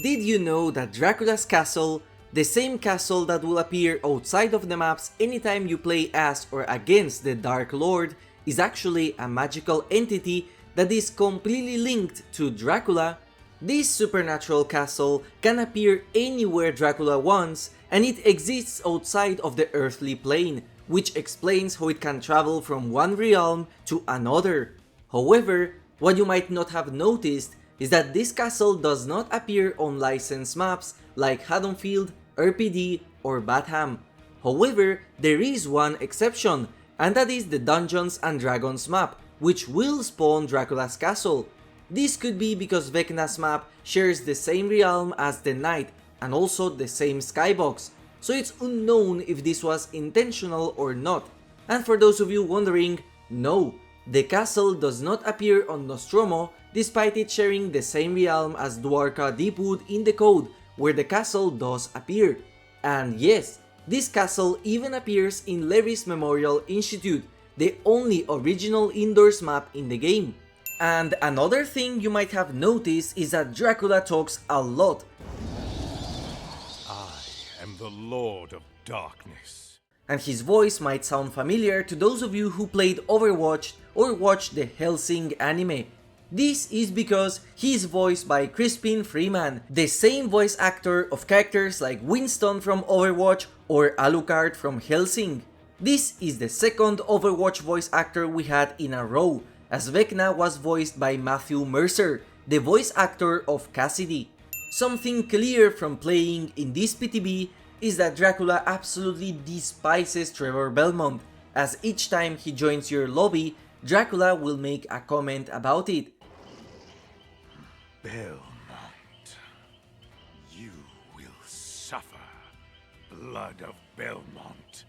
Did you know that Dracula's castle, the same castle that will appear outside of the maps anytime you play as or against the Dark Lord, is actually a magical entity that is completely linked to Dracula? This supernatural castle can appear anywhere Dracula wants, and it exists outside of the earthly plane, which explains how it can travel from one realm to another. However, what you might not have noticed is that this castle does not appear on licensed maps like Haddonfield, RPD, or Batham. However, there is one exception, and that is the Dungeons and Dragons map, which will spawn Dracula's castle. This could be because Vecna's map shares the same realm as the Knight and also the same skybox, so it's unknown if this was intentional or not. And for those of you wondering, no, the castle does not appear on Nostromo despite it sharing the same realm as Dwarka Deepwood in the code, where the castle does appear. And yes, this castle even appears in Lery's Memorial Institute, the only original indoors map in the game. And another thing you might have noticed is that Dracula talks a lot. I am the Lord of Darkness. And his voice might sound familiar to those of you who played Overwatch or watched the Hellsing anime. This is because he is voiced by Crispin Freeman, the same voice actor of characters like Winston from Overwatch or Alucard from Hellsing. This is the second Overwatch voice actor we had in a row, as Vecna was voiced by Matthew Mercer, the voice actor of Cassidy. Something clear from playing in this PTB is that Dracula absolutely despises Trevor Belmont, as each time he joins your lobby, Dracula will make a comment about it. Belmont, you will suffer. Blood of Belmont.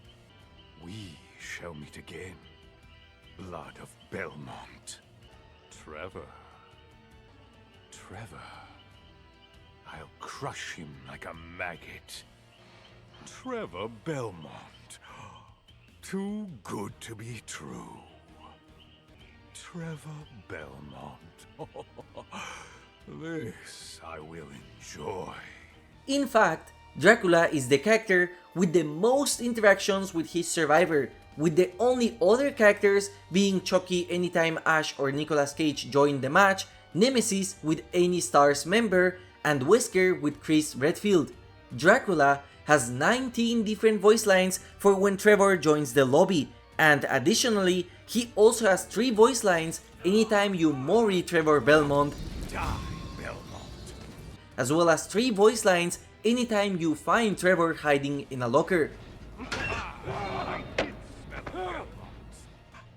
We shall meet again. Blood of Belmont. Trevor. I'll crush him like a maggot. Trevor Belmont. Too good to be true. Trevor Belmont. This I will enjoy. In fact, Dracula is the character with the most interactions with his survivor, with the only other characters being Chucky anytime Ash or Nicolas Cage join the match, Nemesis with any Stars member, and Wesker with Chris Redfield. Dracula has 19 different voice lines for when Trevor joins the lobby, and additionally, he also has 3 voice lines anytime you Mori Trevor Belmont, Die, Belmont. as well as 3 voice lines anytime you find Trevor hiding in a locker,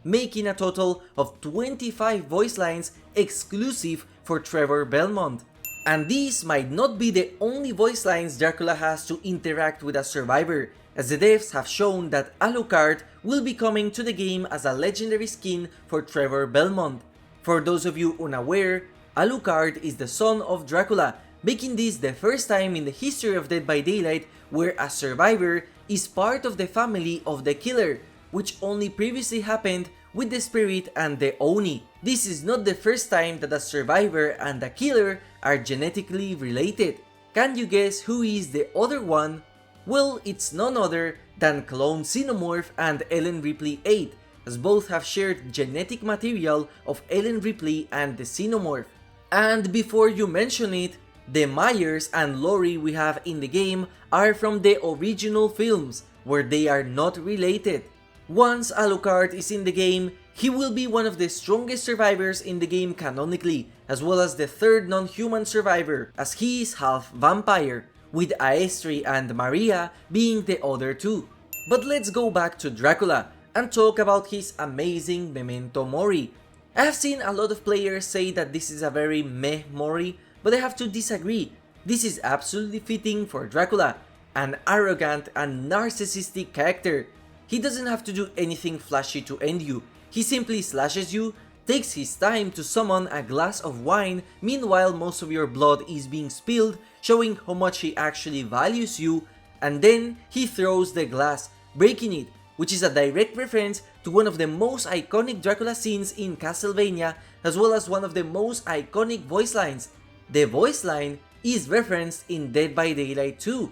making a total of 25 voice lines exclusive for Trevor Belmont. And these might not be the only voice lines Dracula has to interact with a survivor, as the devs have shown that Alucard will be coming to the game as a legendary skin for Trevor Belmont. For those of you unaware, Alucard is the son of Dracula, making this the first time in the history of Dead by Daylight where a survivor is part of the family of the killer, which only previously happened with the Spirit and the Oni. This is not the first time that a survivor and a killer are genetically related. Can you guess who is the other one? Well, it's none other than Clone Xenomorph and Ellen Ripley 8, as both have shared genetic material of Ellen Ripley and the Xenomorph. And before you mention it, the Myers and Laurie we have in the game are from the original films, where they are not related. Once Alucard is in the game, he will be one of the strongest survivors in the game canonically, as well as the third non-human survivor, as he is half vampire, with Aestri and Maria being the other two. But let's go back to Dracula and talk about his amazing Memento Mori. I have seen a lot of players say that this is a very meh Mori, but I have to disagree. This is absolutely fitting for Dracula, an arrogant and narcissistic character. He doesn't have to do anything flashy to end you. He simply slashes you, takes his time to summon a glass of wine, meanwhile most of your blood is being spilled, showing how much he actually values you, and then he throws the glass, breaking it, which is a direct reference to one of the most iconic Dracula scenes in Castlevania, as well as one of the most iconic voice lines. The voice line, is referenced in Dead by Daylight 2.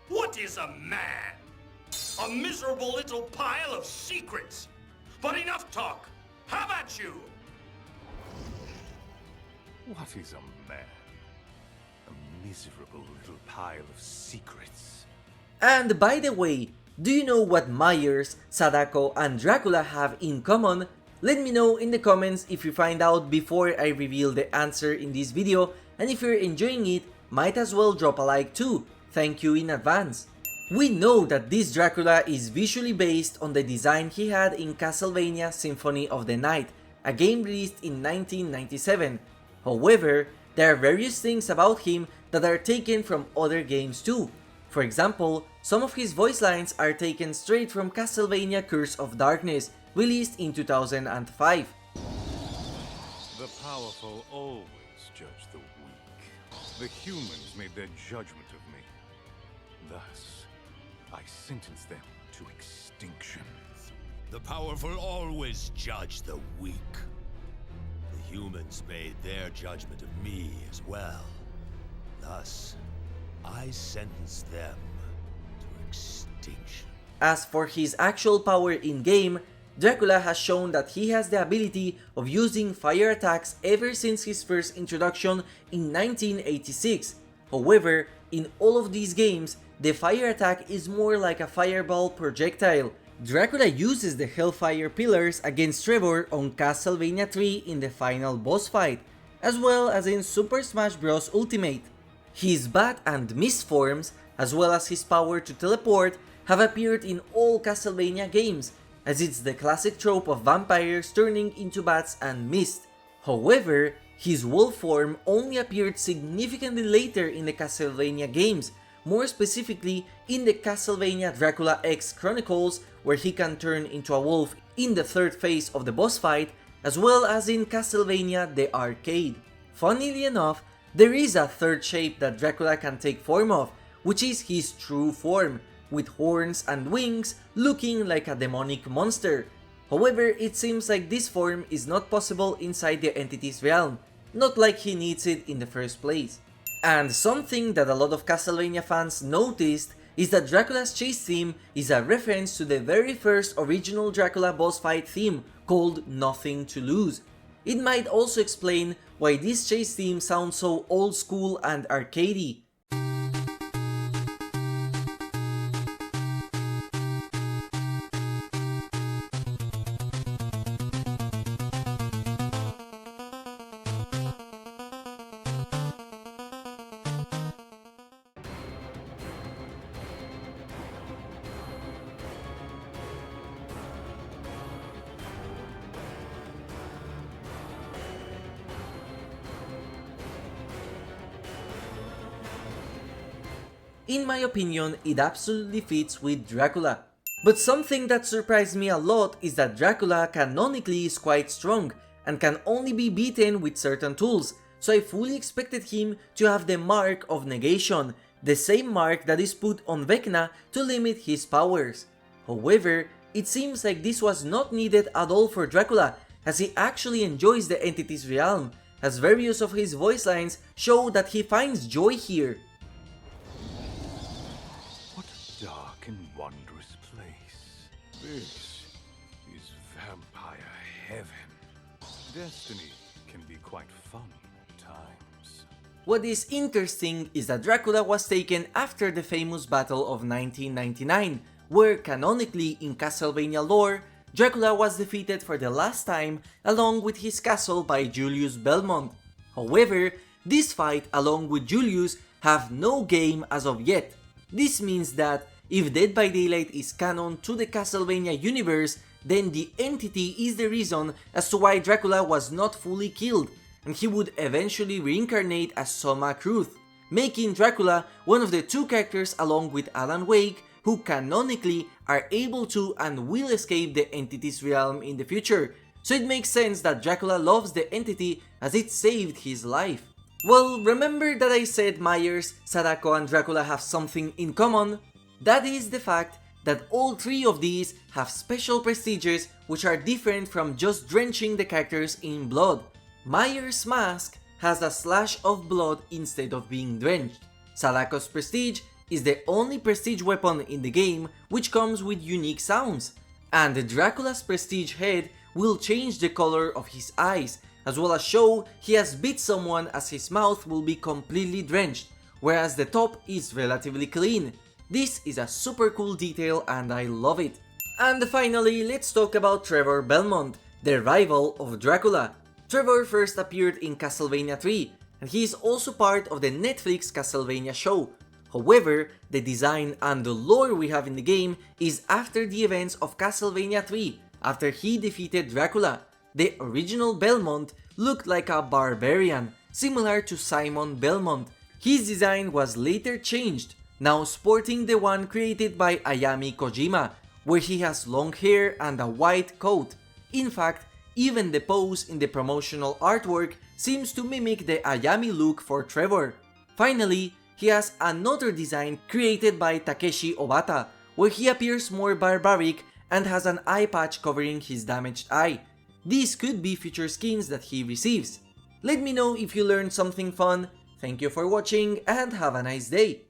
What is a man? A miserable little pile of secrets. But enough talk. How about you? What is a man? A miserable little pile of secrets. And by the way, do you know what Myers, Sadako, and Dracula have in common? Let me know in the comments if you find out before I reveal the answer in this video, and if you're enjoying it, might as well drop a like too. Thank you in advance. We know that this Dracula is visually based on the design he had in Castlevania Symphony of the Night, a game released in 1997. However, there are various things about him that are taken from other games too. For example, some of his voice lines are taken straight from Castlevania Curse of Darkness, released in 2005. The powerful always judge the weak. The humans made their judgment of me. Thus, I sentence them to extinction. The powerful always judge the weak. The humans made their judgment of me as well. Thus, I sentence them to extinction. As for his actual power in-game, Dracula has shown that he has the ability of using fire attacks ever since his first introduction in 1986. However, in all of these games, the fire attack is more like a fireball projectile. Dracula uses the Hellfire Pillars against Trevor on Castlevania 3 in the final boss fight, as well as in Super Smash Bros. Ultimate. His Bat and Mist forms, as well as his power to teleport, have appeared in all Castlevania games, as it's the classic trope of vampires turning into bats and mist. However, his wolf form only appeared significantly later in the Castlevania games, more specifically in the Castlevania Dracula X Chronicles, where he can turn into a wolf in the third phase of the boss fight, as well as in Castlevania the Arcade. Funnily enough, there is a third shape that Dracula can take form of, which is his true form, with horns and wings looking like a demonic monster. However, it seems like this form is not possible inside the entity's realm, not like he needs it in the first place. And something that a lot of Castlevania fans noticed is that Dracula's chase theme is a reference to the very first original Dracula boss fight theme called Nothing to Lose. It might also explain why this chase theme sounds so old school and arcadey. In my opinion, it absolutely fits with Dracula. But something that surprised me a lot is that Dracula canonically is quite strong and can only be beaten with certain tools, so I fully expected him to have the Mark of Negation, the same mark that is put on Vecna to limit his powers. However, it seems like this was not needed at all for Dracula, as he actually enjoys the entity's realm, as various of his voice lines show that he finds joy here. What a dark and wondrous place. This is vampire heaven. Destiny can be quite fun at times. What is interesting is that Dracula was taken after the famous battle of 1999, where canonically in Castlevania lore, Dracula was defeated for the last time along with his castle by Julius Belmont. However, this fight along with Julius have no game as of yet. This means that if Dead by Daylight is canon to the Castlevania universe, then the entity is the reason as to why Dracula was not fully killed, and he would eventually reincarnate as Soma Kruth, making Dracula one of the two characters along with Alan Wake who canonically are able to and will escape the entity's realm in the future, so it makes sense that Dracula loves the entity as it saved his life. Well, remember that I said Myers, Sadako and Dracula have something in common? That is the fact that all three of these have special prestiges which are different from just drenching the characters in blood. Myers' mask has a slash of blood instead of being drenched. Sadako's Prestige is the only prestige weapon in the game which comes with unique sounds, and the Dracula's Prestige head will change the color of his eyes, as well as show he has bit someone as his mouth will be completely drenched, whereas the top is relatively clean. This is a super cool detail and I love it. And finally, let's talk about Trevor Belmont, the rival of Dracula. Trevor first appeared in Castlevania 3, and he is also part of the Netflix Castlevania show. However, the design and the lore we have in the game is after the events of Castlevania 3, after he defeated Dracula. The original Belmont looked like a barbarian, similar to Simon Belmont. His design was later changed, now sporting the one created by Ayami Kojima, where he has long hair and a white coat. In fact, even the pose in the promotional artwork seems to mimic the Ayami look for Trevor. Finally, he has another design created by Takeshi Obata, where he appears more barbaric and has an eye patch covering his damaged eye. These could be future skins that he receives. Let me know if you learned something fun. Thank you for watching and have a nice day.